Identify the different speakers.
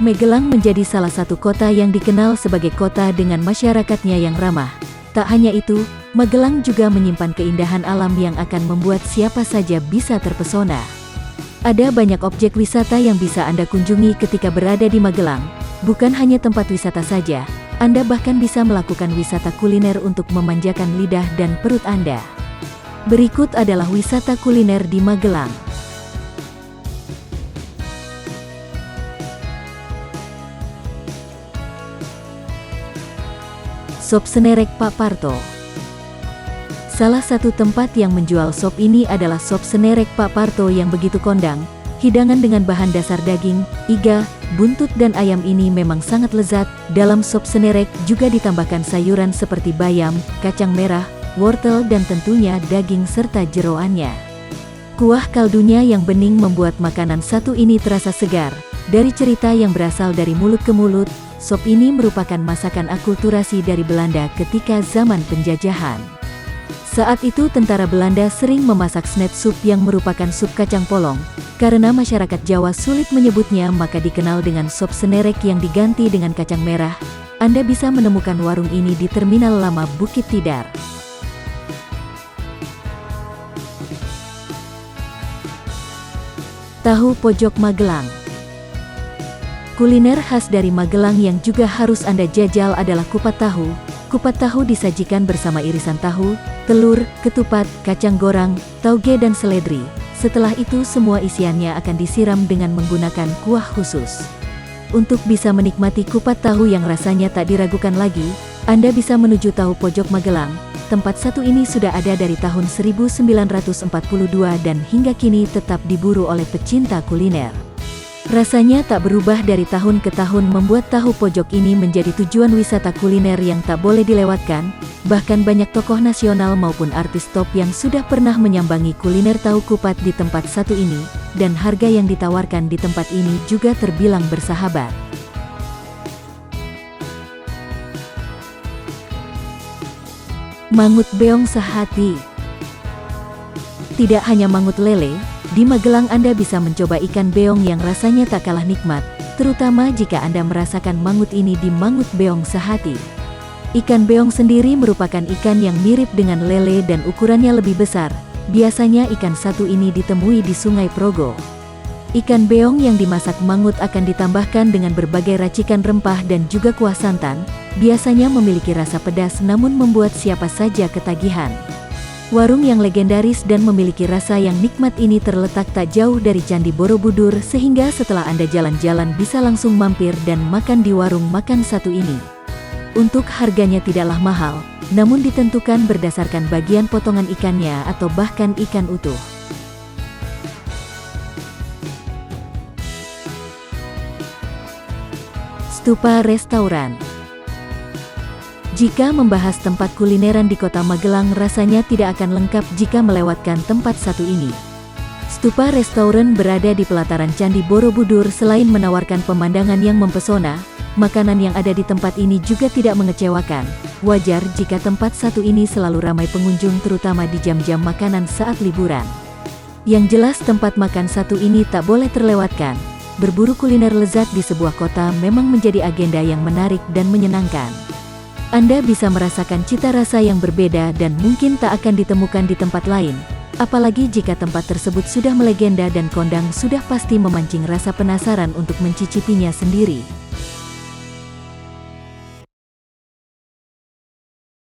Speaker 1: Magelang menjadi salah satu kota yang dikenal sebagai kota dengan masyarakatnya yang ramah. Tak hanya itu, Magelang juga menyimpan keindahan alam yang akan membuat siapa saja bisa terpesona. Ada banyak objek wisata yang bisa Anda kunjungi ketika berada di Magelang. Bukan hanya tempat wisata saja, Anda bahkan bisa melakukan wisata kuliner untuk memanjakan lidah dan perut Anda. Berikut adalah wisata kuliner di Magelang. Sop Senerek Pak Parto. Salah satu tempat yang menjual sop ini adalah Sop Senerek Pak Parto yang begitu kondang. Hidangan dengan bahan dasar daging, iga, buntut dan ayam ini memang sangat lezat. Dalam sop senerek juga ditambahkan sayuran seperti bayam, kacang merah, wortel dan tentunya daging serta jeroannya. Kuah kaldunya yang bening membuat makanan satu ini terasa segar. Dari cerita yang berasal dari mulut ke mulut, sop ini merupakan masakan akulturasi dari Belanda ketika zaman penjajahan. Saat itu tentara Belanda sering memasak snet sup yang merupakan sup kacang polong. Karena masyarakat Jawa sulit menyebutnya maka dikenal dengan sop senerek yang diganti dengan kacang merah. Anda bisa menemukan warung ini di Terminal Lama Bukit Tidar. Tahu Pojok Magelang. Kuliner khas dari Magelang yang juga harus Anda jajal adalah kupat tahu. Kupat tahu disajikan bersama irisan tahu, telur, ketupat, kacang goreng, tauge dan seledri. Setelah itu semua isiannya akan disiram dengan menggunakan kuah khusus. Untuk bisa menikmati kupat tahu yang rasanya tak diragukan lagi, Anda bisa menuju Tahu Pojok Magelang. Tempat satu ini sudah ada dari tahun 1942 dan hingga kini tetap diburu oleh pecinta kuliner. Rasanya tak berubah dari tahun ke tahun membuat Tahu Pojok ini menjadi tujuan wisata kuliner yang tak boleh dilewatkan. Bahkan banyak tokoh nasional maupun artis top yang sudah pernah menyambangi kuliner tahu kupat di tempat satu ini, dan harga yang ditawarkan di tempat ini juga terbilang bersahabat. Mangut beong sehati. Tidak hanya mangut lele, di Magelang Anda bisa mencoba ikan beong yang rasanya tak kalah nikmat, terutama jika Anda merasakan mangut ini di Mangut Beong Sehati. Ikan beong sendiri merupakan ikan yang mirip dengan lele dan ukurannya lebih besar. Biasanya ikan satu ini ditemui di Sungai Progo. Ikan beong yang dimasak mangut akan ditambahkan dengan berbagai racikan rempah dan juga kuah santan. Biasanya memiliki rasa pedas namun membuat siapa saja ketagihan. Warung yang legendaris dan memiliki rasa yang nikmat ini terletak tak jauh dari Candi Borobudur sehingga setelah Anda jalan-jalan bisa langsung mampir dan makan di warung makan satu ini. Untuk harganya tidaklah mahal, namun ditentukan berdasarkan bagian potongan ikannya atau bahkan ikan utuh. Stupa Restoran. Jika membahas tempat kulineran di kota Magelang rasanya tidak akan lengkap jika melewatkan tempat satu ini. Stupa Restoran berada di pelataran Candi Borobudur. Selain menawarkan pemandangan yang mempesona, makanan yang ada di tempat ini juga tidak mengecewakan. Wajar jika tempat satu ini selalu ramai pengunjung terutama di jam-jam makanan saat liburan. Yang jelas tempat makan satu ini tak boleh terlewatkan. Berburu kuliner lezat di sebuah kota memang menjadi agenda yang menarik dan menyenangkan. Anda bisa merasakan cita rasa yang berbeda dan mungkin tak akan ditemukan di tempat lain. Apalagi jika tempat tersebut sudah melegenda dan kondang sudah pasti memancing rasa penasaran untuk mencicipinya sendiri.